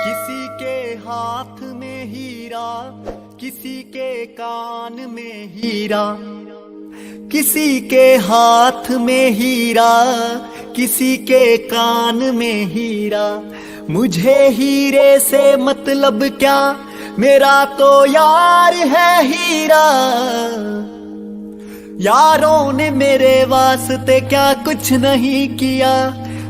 किसी के हाथ में हीरा, किसी के कान में हीरा, किसी के हाथ में हीरा, किसी के कान में हीरा। मुझे हीरे से मतलब क्या, मेरा तो यार है हीरा। यारों ने मेरे वास्ते क्या कुछ नहीं किया,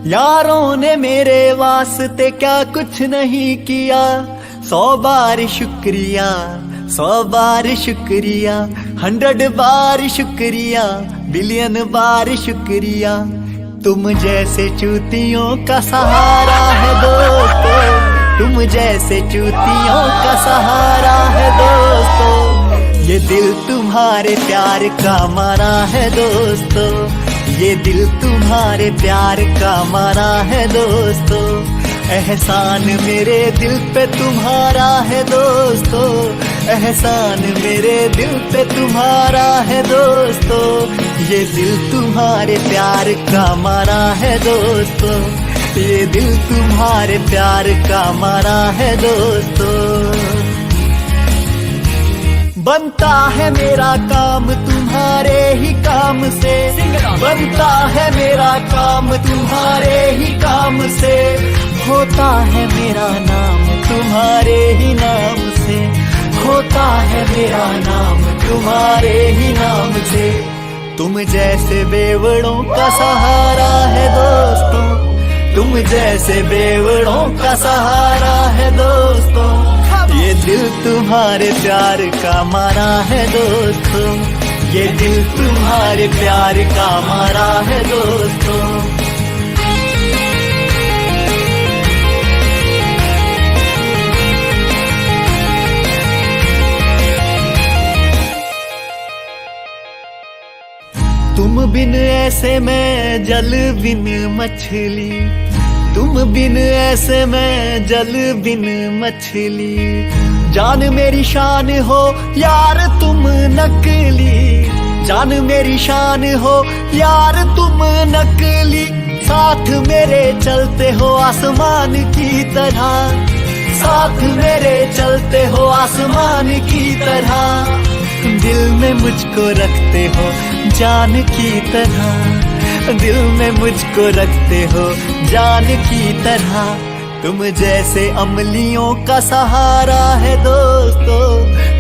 यारों ने मेरे वास्ते क्या कुछ नहीं किया। 100 बार शुक्रिया, 100 बार शुक्रिया, 100 बार शुक्रिया, बिलियन बार शुक्रिया। तुम जैसे चूतियों का सहारा है दोस्तों, तुम जैसे चूतियों का सहारा है दोस्तों। ये दिल तुम्हारे प्यार का मारा है दोस्तों, ये दिल तुम्हारे प्यार का मारा है दोस्तों। एहसान मेरे दिल पे तुम्हारा है दोस्तों, एहसान मेरे दिल पे तुम्हारा है दोस्तों। ये दिल तुम्हारे प्यार का मारा है दोस्तों, ये दिल तुम्हारे प्यार का मारा है दोस्तों। बनता है मेरा काम तुम्हारे ही काम से, बनता है मेरा काम तुम्हारे ही काम से। होता है मेरा नाम तुम्हारे ही नाम से, होता है मेरा नाम तुम्हारे ही नाम से। तुम जैसे बेवड़ों का सहारा है दोस्तों, तुम जैसे बेवड़ों का सहारा है दोस्तों। ये दिल तुम्हारे प्यार का मारा है दोस्तों, ये दिल तुम्हारे प्यार का मारा है दोस्तों। तुम बिन ऐसे मैं जल बिन मछली, तुम बिन ऐसे मैं जल बिन मछली। जान मेरी शान हो यार तुम नकली, जान मेरी शान हो यार तुम नकली। साथ मेरे चलते हो आसमान की तरह, साथ मेरे चलते हो आसमान की तरह। दिल में मुझको रखते हो जान की तरह, दिल में मुझको रखते हो जान की तरह। तुम जैसे अमलियों का सहारा है दोस्तों,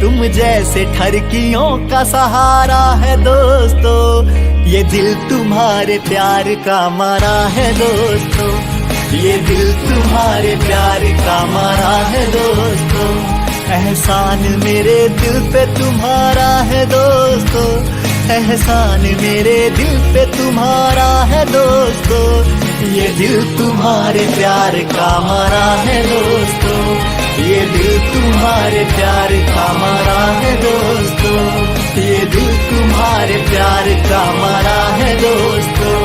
तुम जैसे ठरकियों का सहारा है दोस्तों। ये दिल तुम्हारे प्यार का मारा है दोस्तों, ये दिल तुम्हारे प्यार का मारा है दोस्तों। एहसान मेरे दिल पे तुम्हारा है दोस्तों, एहसान मेरे दिल पे तुम्हारा है दोस्तों। ये दिल तुम्हारे प्यार का मारा है दोस्तों, ये दिल तुम्हारे प्यार का मारा है दोस्तों। ये दिल तुम्हारे प्यार का मारा है दोस्तों,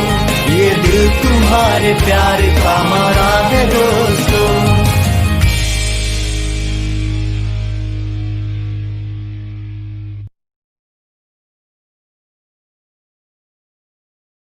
ये दिल तुम्हारे प्यार का मारा है